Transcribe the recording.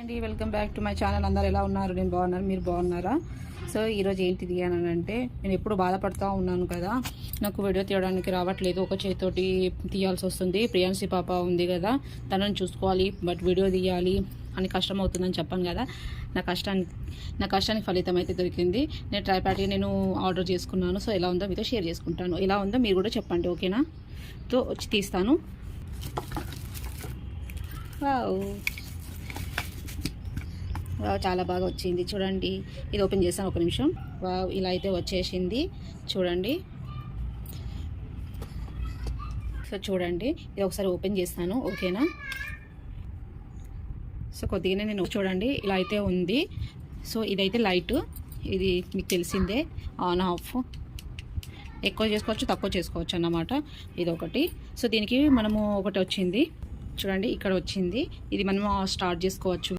అండి welcome back to my channel. అందరు ఎలా ఉన్నారు? నేను బాగున్నాను, మీరు బాగున్నారా? సో ఈరోజు ఏంటిది అని అంటే, నేను ఎప్పుడు బాధపడుతూ ఉన్నాను కదా, నాకు వీడియో తీయడానికి రావట్లేదు, ఒక చేతితోటి తీయాల్సి వస్తుంది. ప్రియాన్సి పాప ఉంది కదా, తనని చూసుకోవాలి, బట్ వీడియో తీయాలి అని కష్టం అవుతుందని చెప్పాను కదా. నా కష్టానికి ఫలితం అయితే దొరికింది. నేను ట్రైపాడ్కి నేను ఆర్డర్ చేసుకున్నాను. సో ఎలా ఉందో మీతో షేర్ చేసుకుంటాను. ఎలా ఉందో మీరు కూడా చెప్పండి, ఓకేనా? తో వచ్చి తీస్తాను. చాలా బాగా వచ్చింది చూడండి. ఇది ఓపెన్ చేస్తాను, ఒక నిమిషం. ఇలా అయితే వచ్చేసింది చూడండి. సో చూడండి, ఇది ఒకసారి ఓపెన్ చేస్తాను, ఓకేనా? సో కొద్దిగానే నేను చూడండి, ఇలా అయితే ఉంది. సో ఇదైతే లైట్, ఇది మీకు తెలిసిందే, ఆన్ ఆఫ్ ఎక్కువ చేసుకోవచ్చు, తక్కువ చేసుకోవచ్చు అన్నమాట. ఇది ఒకటి. సో దీనికి మనము ఒకటి వచ్చింది చూడండి, ఇక్కడ వచ్చింది. ఇది మనము స్టార్ట్ చేసుకోవచ్చు.